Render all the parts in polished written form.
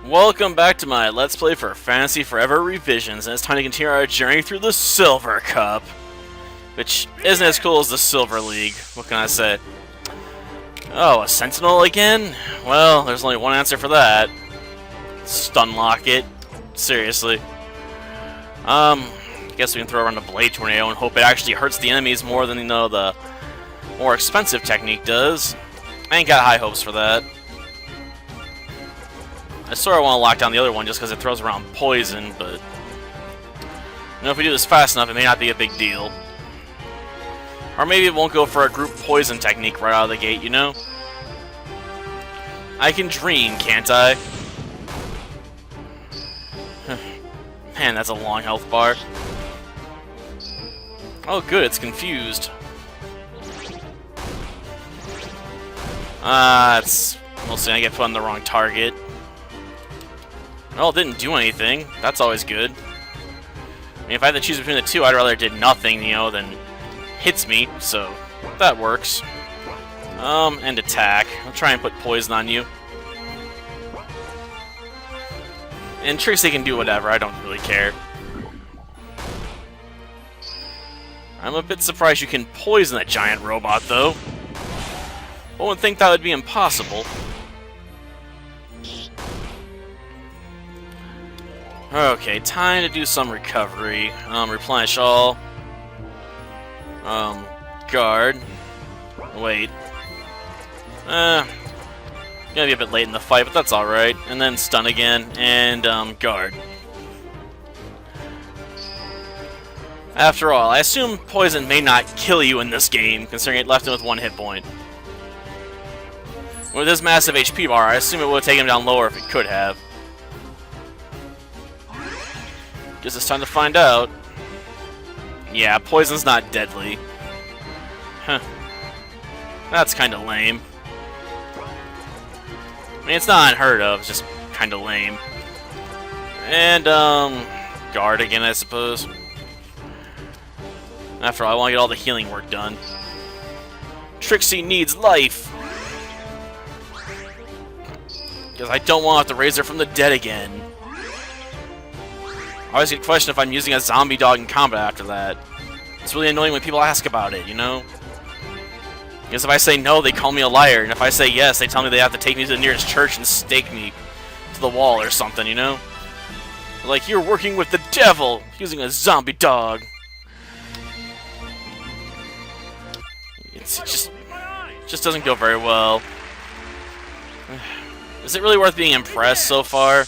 Welcome back to my Let's Play for Fantasy Forever Revisions, and it's time to continue our journey through the Silver Cup. Which isn't as cool as the Silver League, what can I say? Oh, a Sentinel again? Well, there's only one answer for that. Stunlock it. Seriously. Guess we can throw around a Blade Tornado and hope it actually hurts the enemies more than, the more expensive technique does. I ain't got high hopes for that. I sort of want to lock down the other one just because it throws around poison, but if we do this fast enough, it may not be a big deal. Or maybe it won't go for a group poison technique right out of the gate, you know? I can dream, can't I? Man, that's a long health bar. Oh good, it's confused. It's mostly I get put on the wrong target. Well, it didn't do anything. That's always good. I mean, if I had to choose between the two, I'd rather it did nothing, than hits me, so that works. And attack. I'll try and put poison on you. And Trixie can do whatever, I don't really care. I'm a bit surprised you can poison that giant robot, though. I wouldn't think that would be impossible. Okay, time to do some recovery. Replenish all. Guard. Wait. Gonna be a bit late in the fight, but that's alright. And then stun again, and guard. After all, I assume poison may not kill you in this game, considering it left him with 1 hit point. With this massive HP bar, I assume it would have taken him down lower if it could have. Guess it's time to find out. Yeah, poison's not deadly. Huh. That's kinda lame. I mean, it's not unheard of, it's just kinda lame. And, guard again, I suppose. After all, I want to get all the healing work done. Trixie needs life! Because I don't want to have to raise her from the dead again. I always get questioned if I'm using a zombie dog in combat after that. It's really annoying when people ask about it, Because if I say no, they call me a liar, and if I say yes, they tell me they have to take me to the nearest church and stake me to the wall or something, They're like, you're working with the devil, using a zombie dog. It just doesn't go very well. Is it really worth being impressed so far?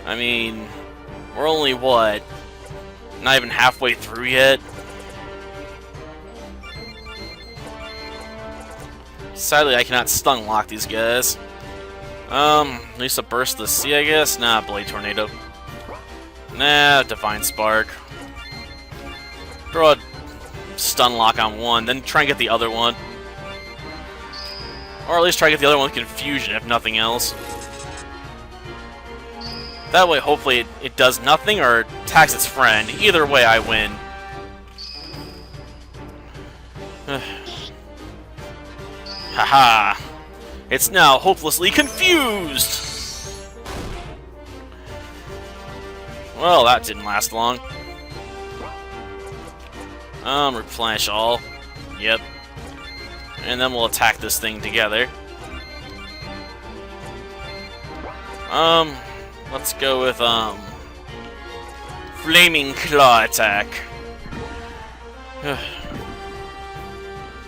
I mean, we're only, what, not even halfway through yet? Sadly, I cannot stun lock these guys. At least a burst of the sea, I guess? Nah, Blade Tornado. Nah, Divine Spark. Throw a stun lock on one, then try and get the other one. Or at least try to get the other one with Confusion, if nothing else. That way, hopefully, it does nothing or attacks its friend. Either way, I win. Haha! It's now hopelessly confused! Well, that didn't last long. Replenish all. Yep. And then we'll attack this thing together. Let's go with, Flaming Claw attack.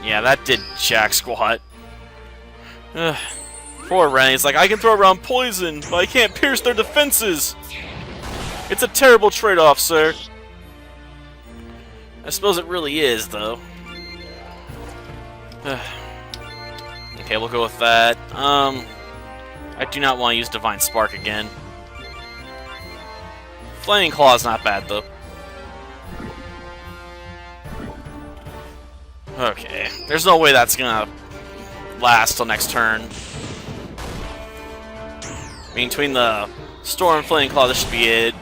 Yeah, that did jack squat. Poor Ren, he's like, I can throw around poison, but I can't pierce their defenses! It's a terrible trade-off, sir. I suppose it really is, though. Okay, we'll go with that. I do not want to use Divine Spark again. Flaming Claw is not bad, though. Okay, there's no way that's gonna last till next turn. I mean, between the Storm and Flaming Claw, this should be it.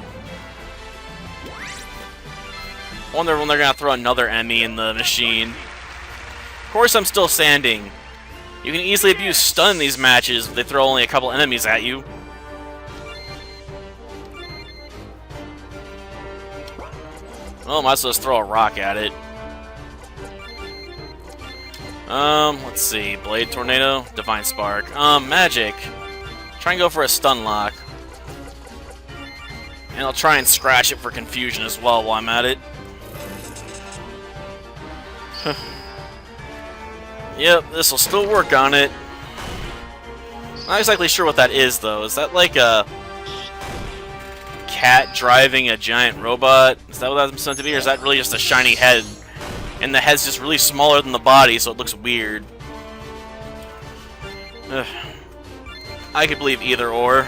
I wonder when they're gonna throw another enemy in the machine. Of course I'm still standing. You can easily abuse stun in these matches if they throw only a couple enemies at you. Well, might as well just throw a rock at it. Let's see. Blade Tornado, Divine Spark. Magic. Try and go for a stun lock. And I'll try and scratch it for confusion as well while I'm at it. Yep, this will still work on it. Not exactly sure what that is, though. Is that like a cat driving a giant robot? Is that what that's meant to be, or is that really just a shiny head? And the head's just really smaller than the body, so it looks weird. Ugh. I could believe either or.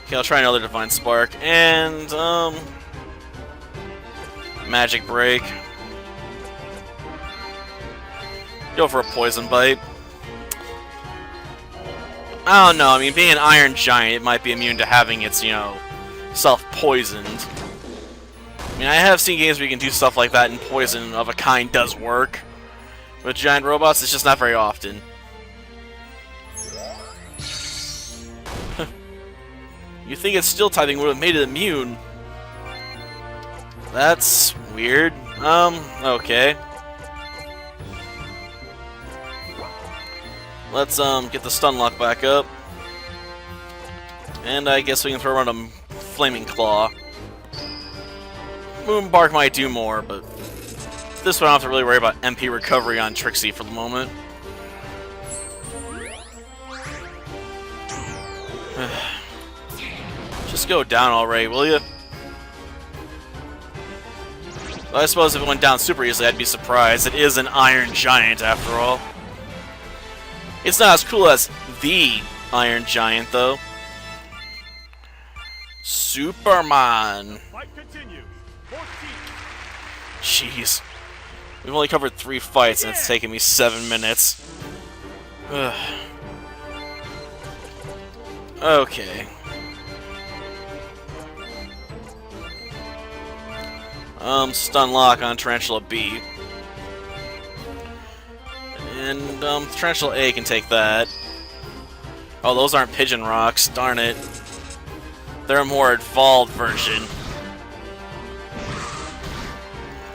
Okay, I'll try another Divine Spark, and, Magic Break. Go for a Poison Bite. I don't know, I mean, being an Iron Giant, it might be immune to having its, you know, self-poisoned. I mean, I have seen games where you can do stuff like that, and poison of a kind does work. With giant robots, it's just not very often. You think its steel typing would have made it immune? That's weird. Okay. Let's, get the stun lock back up. And I guess we can throw around a Flaming Claw. Moonbark might do more, but this one I don't have to really worry about MP recovery on Trixie for the moment. Just go down already, will you? Well, I suppose if it went down super easily, I'd be surprised. It is an Iron Giant, after all. It's not as cool as the Iron Giant, though. Superman! Jeez. We've only covered 3 fights, and it's taken me 7 minutes. Ugh. Okay. Stun lock on Tarantula B. And, Tarantula A can take that. Oh, those aren't Pigeon Rocks, darn it. They're a more evolved version.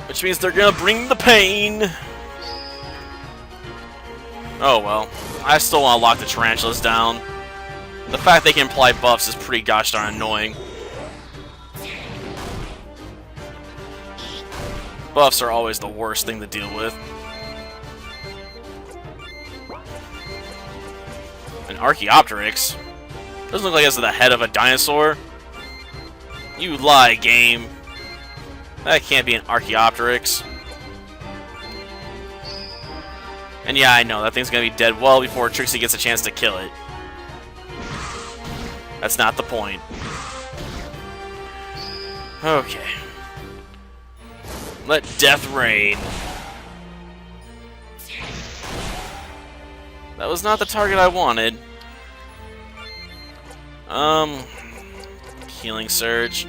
Which means they're gonna bring the pain! Oh well. I still want to lock the Tarantulas down. The fact they can apply buffs is pretty gosh darn annoying. Buffs are always the worst thing to deal with. An Archaeopteryx? Doesn't look like it's the head of a dinosaur. You lie, game. That can't be an Archaeopteryx. And yeah, I know, that thing's gonna be dead well before Trixie gets a chance to kill it. That's not the point. Okay. Let death reign. That was not the target I wanted. Healing Surge.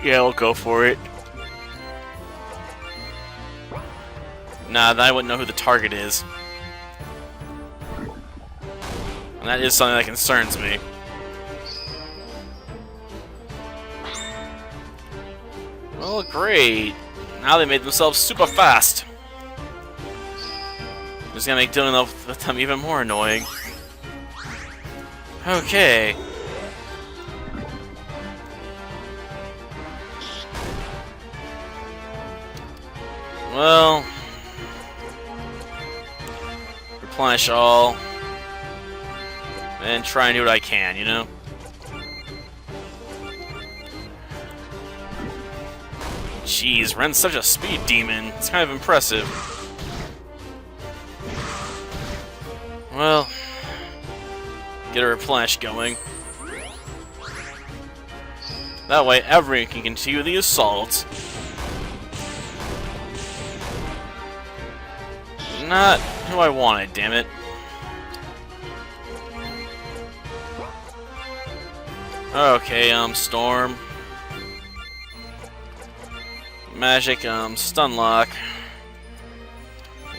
Yeah, I'll go for it. Nah, then I wouldn't know who the target is. And that is something that concerns me. Well, great. Now they made themselves super fast. Just gonna make dealing with them even more annoying. Okay. Well, replenish all, and try and do what I can, you know? Jeez, Ren's such a speed demon. It's kind of impressive. Well, get a replenish going. That way, everyone can continue the assault. Not who I wanted, damn it. Okay, Storm. Magic, Stun Lock.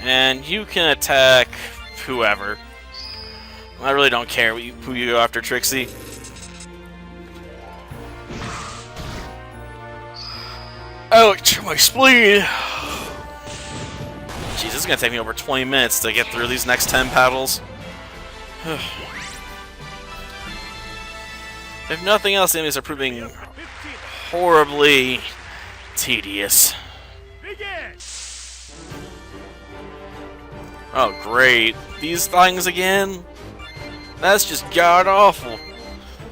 And you can attack whoever. I really don't care who you go after, Trixie. Ouch, my spleen! Jeez, this is gonna take me over 20 minutes to get through these next 10 paddles. If nothing else, the enemies are proving horribly tedious. Oh, great. These things again? That's just god-awful.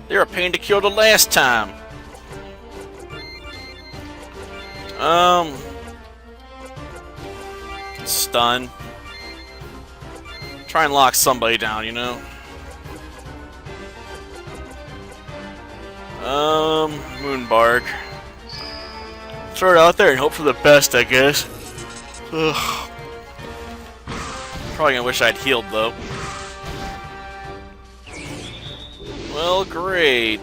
They were a pain to kill the last time. Stun. Try and lock somebody down, you know? Moonbark. Throw it out there and hope for the best, I guess. Ugh. Probably gonna wish I'd healed, though. Well, great.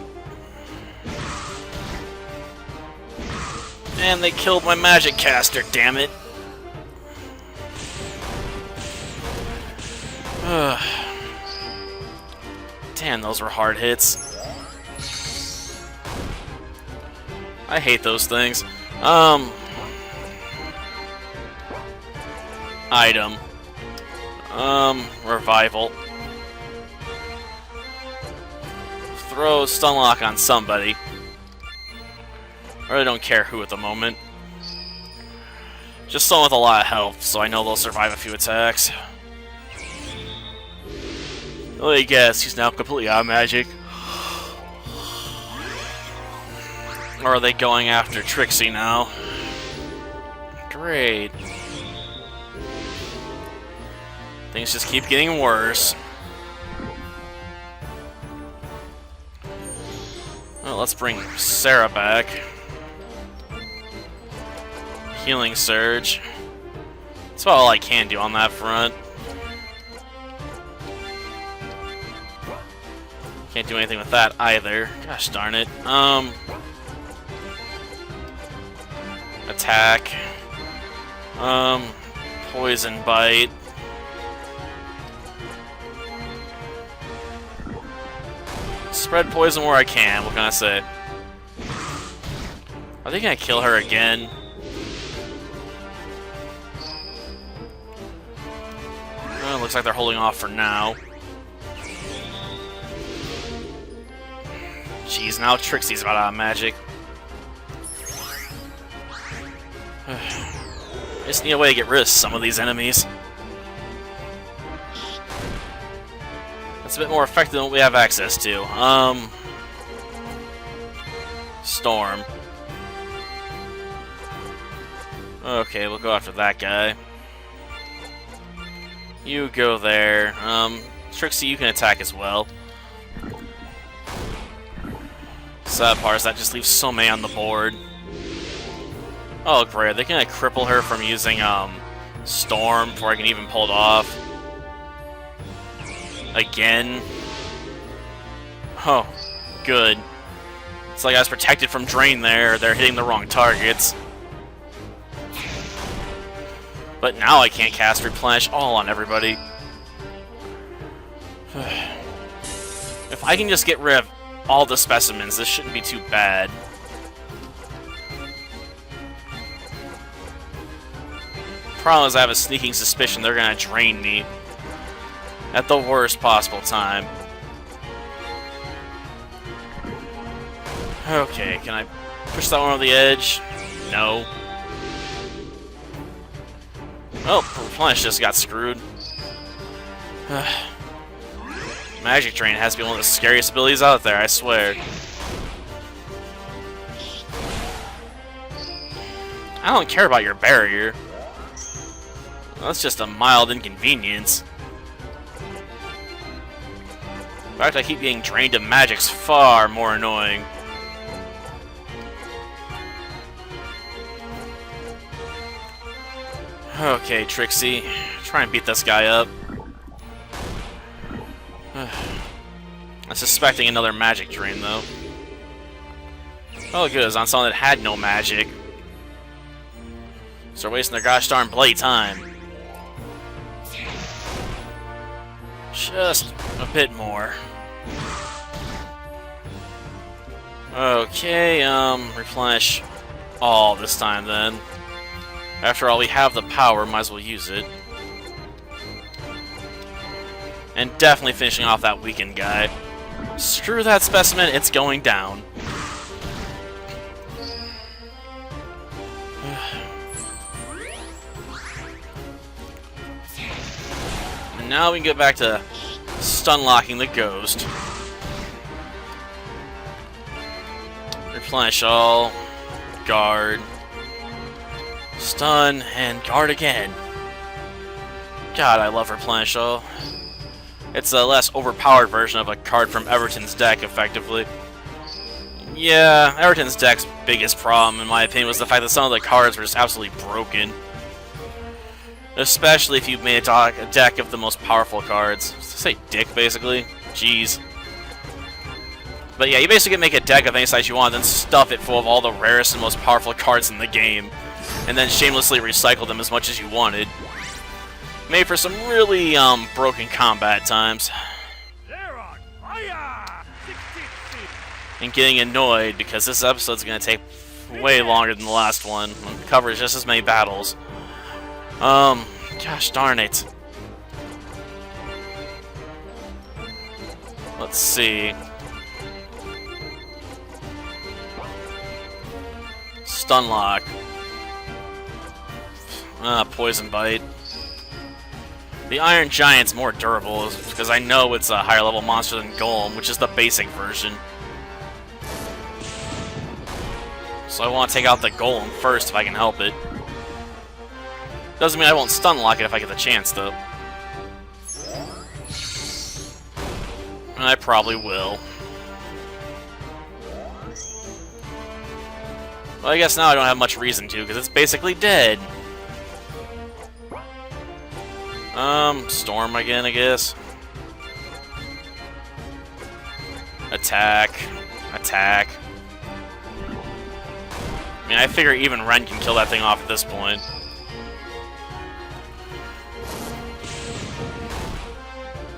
And they killed my magic caster, damn it. Damn, those were hard hits. I hate those things. Item. Revival. Throw Stunlock on somebody. I really don't care who at the moment. Just someone with a lot of health, so I know they'll survive a few attacks. Let me guess, he's now completely out of magic. Or are they going after Trixie now? Great. Things just keep getting worse. Well, let's bring Sarah back. Healing Surge. That's about all I can do on that front. Can't do anything with that either. Gosh darn it. Attack. Poison Bite. Spread poison where I can, what can I say? Are they gonna kill her again? Well, looks like they're holding off for now. Jeez, now Trixie's about out of magic. I just need a way to get rid of some of these enemies. That's a bit more effective than what we have access to. Storm. Okay, we'll go after that guy. You go there. Trixie, you can attack as well. Sad part is that just leaves so many on the board. Oh great, they can cripple her from using Storm before I can even pull it off. Again. Oh, good. It's like I was protected from Drain there. They're hitting the wrong targets. But now I can't cast Replenish all on everybody. If I can just get rid of all the specimens, this shouldn't be too bad. Problem is I have a sneaking suspicion they're gonna drain me at the worst possible time. Okay, can I push that one over the edge? No. Oh, Replenish just got screwed. Magic Drain has to be one of the scariest abilities out there, I swear. I don't care about your barrier. That's just a mild inconvenience. The fact I keep getting drained of magic's far more annoying. Okay, Trixie. Try and beat this guy up. I'm suspecting another magic drain, though. Oh, good. It's on someone that had no magic. So they're wasting their gosh darn bloody time. Just a bit more. Okay, replenish all this time then. After all, we have the power, might as well use it. And definitely finishing off that weakened guy. Screw that specimen, it's going down. And now we can get back to stun locking the ghost. Replenish all. Guard. Stun, and guard again. God, I love Replenish all. It's a less overpowered version of a card from Everton's deck, effectively. Yeah, Everton's deck's biggest problem, in my opinion, was the fact that some of the cards were just absolutely broken. Especially if you made a deck of the most powerful cards. Say dick, basically. Jeez. But yeah, you basically make a deck of any size you want, then stuff it full of all the rarest and most powerful cards in the game, and then shamelessly recycle them as much as you wanted. Made for some really, broken combat times. And getting annoyed because this episode's gonna take way longer than the last one. It covers just as many battles. Gosh darn it. Let's see. Stun lock. Poison bite. The Iron Giant's more durable because I know it's a higher level monster than Golem, which is the basic version. So I want to take out the Golem first if I can help it. Doesn't mean I won't stun lock it if I get the chance, though. And I probably will. Well, I guess now I don't have much reason to, because it's basically dead. Storm again, I guess. Attack. Attack. I mean, I figure even Ren can kill that thing off at this point.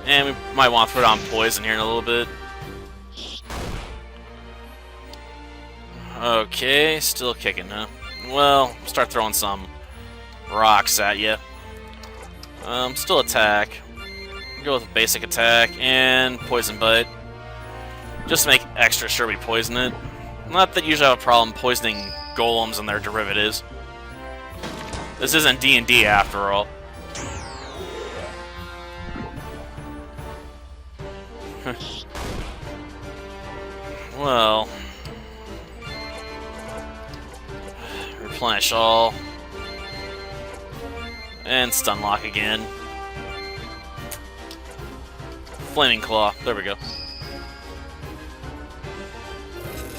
And we might want to put on poison here in a little bit. Okay, still kicking, huh? Well, start throwing some rocks at you. Still attack. Go with basic attack and poison bite. Just to make extra sure we poison it. Not that you usually have a problem poisoning golems and their derivatives. This isn't D&D after all. Well, replenish all, and stun lock again. Flaming Claw, there we go.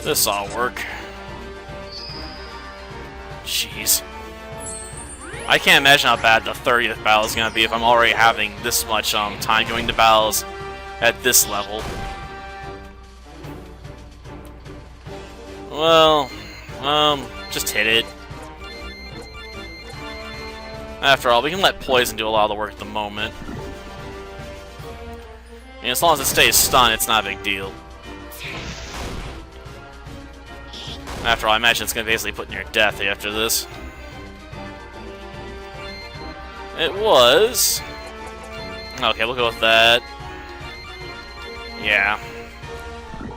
This all work. Jeez. I can't imagine how bad the 30th battle is going to be if I'm already having this much time going to battles at this level. Well, just hit it. After all, we can let poison do a lot of the work at the moment. And as long as it stays stunned, it's not a big deal. After all, I imagine it's going to basically put near death after this. It was. Okay, we'll go with that. Yeah.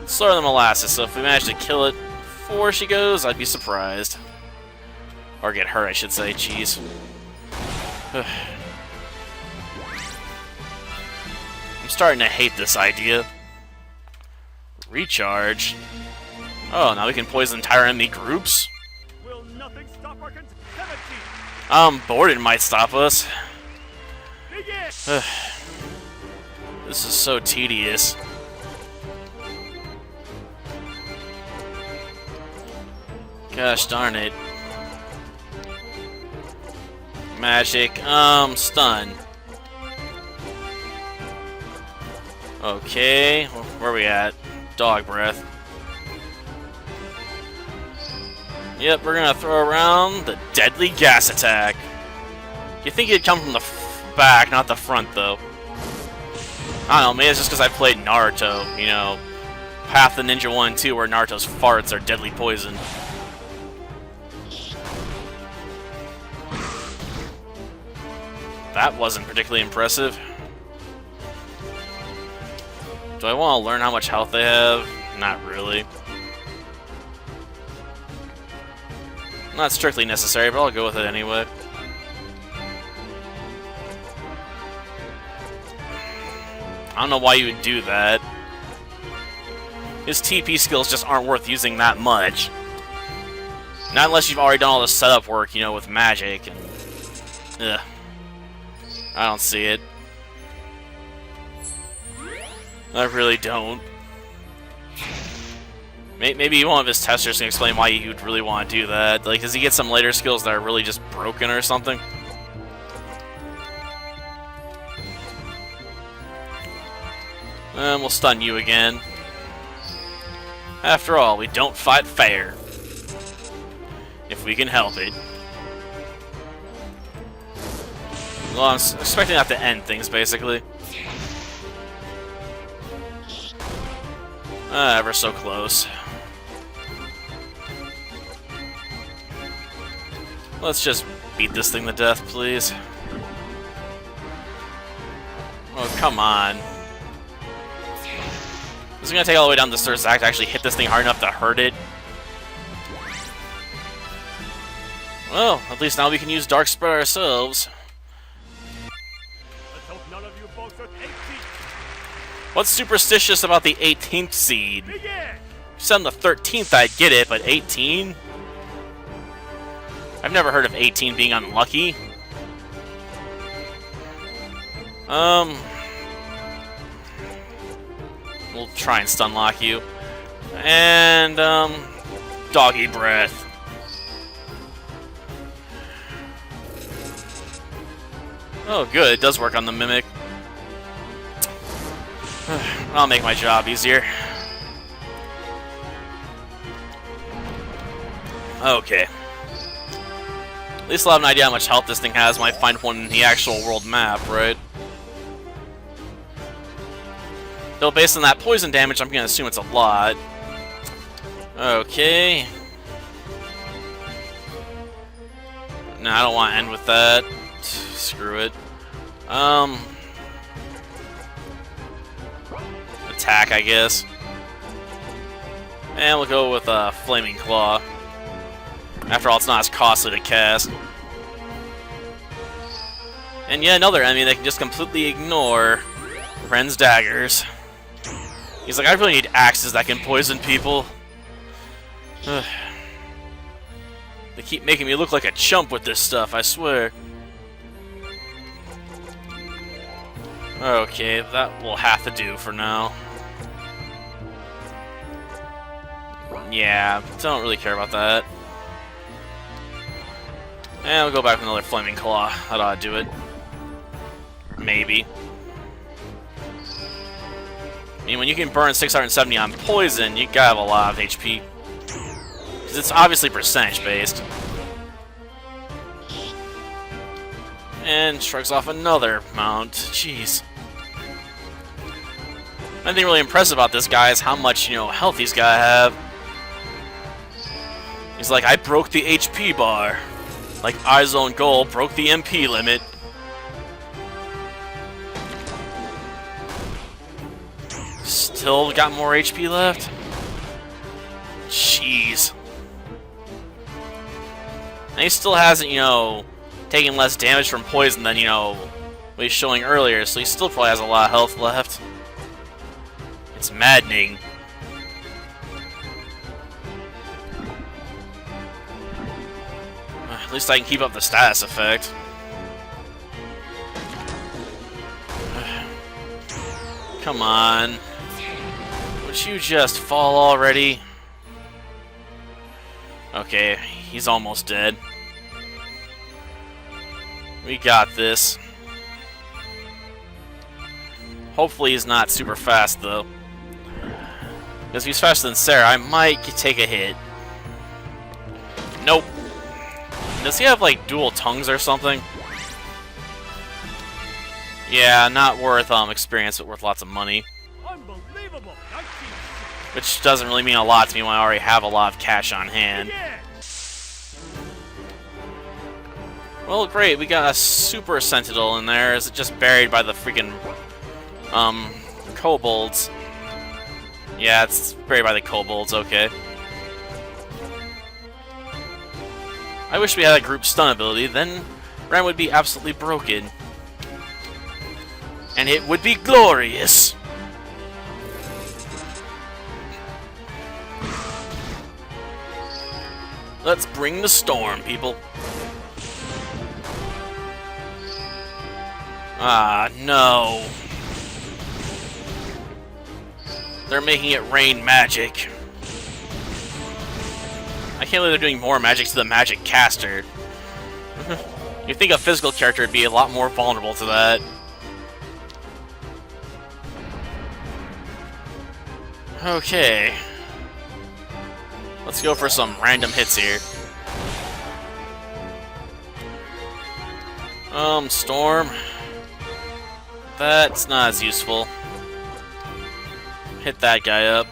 Slower than molasses, so if we manage to kill it before she goes, I'd be surprised. Or get hurt, I should say. Jeez. I'm starting to hate this idea. Recharge. Oh, now we can poison entire enemy groups? Will nothing stop our Borden might stop us. This is so tedious. Gosh darn it. Magic, stun. Okay, where are we at? Dog breath. Yep, we're gonna throw around the deadly gas attack. You think it'd come from the back, not the front, though. I don't know, maybe it's just because I played Naruto, you know, Path the Ninja 1 and 2, where Naruto's farts are deadly poison. That wasn't particularly impressive. Do I want to learn how much health they have? Not really. Not strictly necessary, but I'll go with it anyway. I don't know why you would do that. His TP skills just aren't worth using that much. Not unless you've already done all the setup work, you know, with magic. And ugh. I don't see it. I really don't. Maybe one of his testers can explain why he would really want to do that. Like, does he get some later skills that are really just broken or something? And we'll stun you again. After all, we don't fight fair. If we can help it. Well, I'm expecting that to end things, basically. Ever so close. Let's just beat this thing to death, please. Oh, come on. Is it gonna take all the way down to the third act to actually hit this thing hard enough to hurt it? Well, at least now we can use Dark Spread ourselves. Let's hope none of you folks are 18. What's superstitious about the 18th seed? Begin! If you said on the 13th I'd get it, but 18? I've never heard of 18 being unlucky. We'll try and stun lock you. And, doggy breath. Oh, good. It does work on the Mimic. I'll make my job easier. Okay. At least I'll have an idea how much health this thing has when I find one in the actual world map, right? Though based on that poison damage, I'm gonna assume it's a lot. Okay. No, I don't want to end with that. Screw it. Attack, I guess. And we'll go with Flaming Claw. After all, it's not as costly to cast. And yet another enemy that can just completely ignore Ren's daggers. He's like, I really need axes that can poison people. They keep making me look like a chump with this stuff, I swear. Okay, that will have to do for now. Yeah, don't really care about that. And we'll go back with another Flaming Claw. That ought to do it. Maybe. I mean, when you can burn 670 on poison, you gotta have a lot of HP. Because it's obviously percentage-based. And shrugs off another mount. Jeez. Nothing really impressive about this guy is how much, you know, health he's gotta have. He's like, I broke the HP bar. Like iZone Gold broke the MP limit. Still got more HP left? Jeez. And he still hasn't, you know, taken less damage from poison than, you know, what he's showing earlier, so he still probably has a lot of health left. It's maddening. At least I can keep up the status effect. Come on. Would you just fall already? Okay, he's almost dead. We got this. Hopefully he's not super fast, though. Because if he's faster than Sarah, I might take a hit. Nope. Does he have, like, dual tongues or something? Yeah, not worth experience, but worth lots of money. Unbelievable. Which doesn't really mean a lot to me when I already have a lot of cash on hand. Well, great, we got a super sentinel in there. Is it just buried by the freaking kobolds? Yeah, it's buried by the kobolds, okay. I wish we had a group stun ability, then Ren would be absolutely broken. And it would be glorious! Let's bring the storm, people. Ah, no. They're making it rain magic. I can't believe they're doing more magic to the magic caster. You'd think a physical character would be a lot more vulnerable to that. Okay. Let's go for some random hits here. Storm. That's not as useful. Hit that guy up.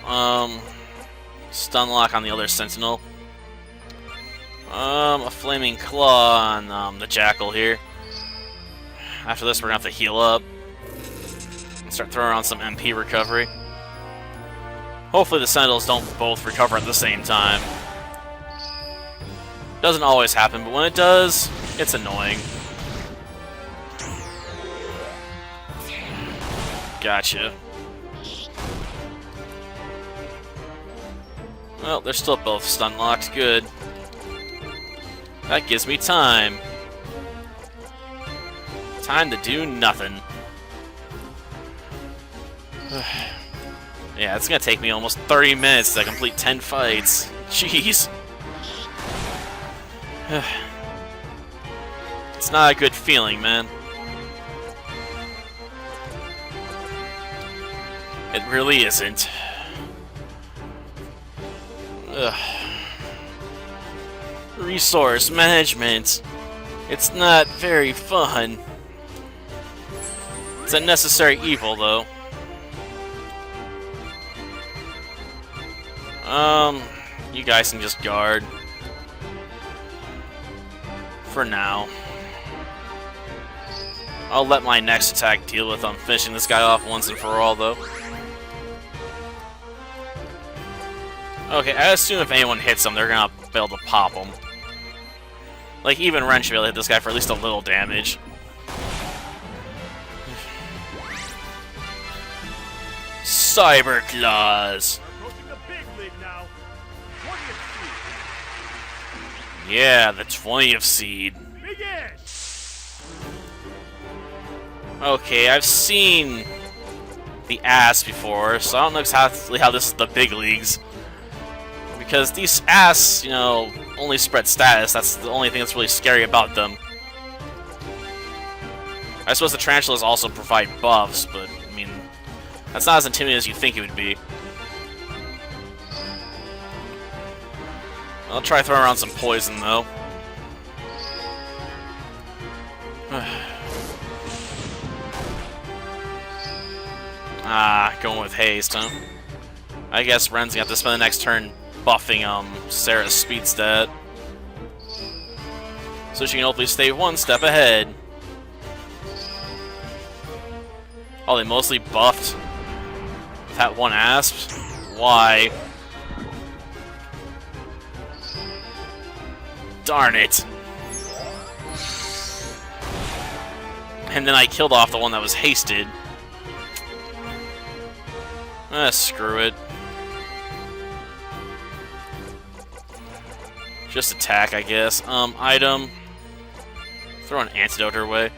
Stun lock on the other sentinel. A flaming claw on the jackal here. After this, we're gonna have to heal up and start throwing on some MP recovery. Hopefully the sentinels don't both recover at the same time. Doesn't always happen, but when it does, it's annoying. Gotcha. Well, they're still both stun locked. Good. That gives me time. Time to do nothing. Yeah, it's gonna take me almost 30 minutes to complete 10 fights. Jeez. It's not a good feeling, man. It really isn't. Ugh. Resource management. It's not very fun. It's a necessary evil, though. You guys can just guard. For now. I'll let my next attack deal with finishing this guy off once and for all, though. Okay, I assume if anyone hits him, they're gonna be able to pop him. Like, even Ren should be able to hit this guy for at least a little damage. Cyber Claws! Yeah, the 20th seed. Okay, I've seen the ass before, so I don't know exactly how this is the big leagues. Because these ass, you know, only spread status. That's the only thing that's really scary about them. I suppose the tarantulas also provide buffs, but, I mean, that's not as intimidating as you think it would be. I'll try throwing around some poison, though. Going with haste, huh? I guess Ren's gonna have to spend the next turn buffing Sarah's speed stat, so she can hopefully stay one step ahead. Oh, they mostly buffed with that one asp? Why? Darn it. And then I killed off the one that was hasted. Screw it. Just attack, I guess. Item. Throw an antidote her way.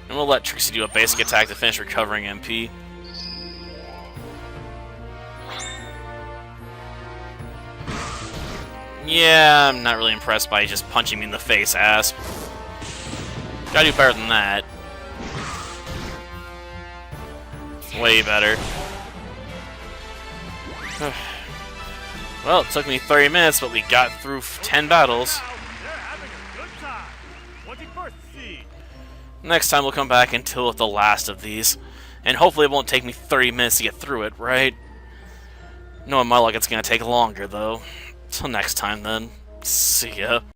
And we'll let Trixie do a basic attack to finish recovering MP. Yeah, I'm not really impressed by just punching me in the face, Asp. Gotta do better than that. Way better. Well, it took me 30 minutes, but we got through 10 battles. They're having a good time. 21st seed. Next time we'll come back and deal with the last of these. And hopefully it won't take me 30 minutes to get through it, right? Knowing my luck, it's gonna take longer, though. Till next time, then. See ya.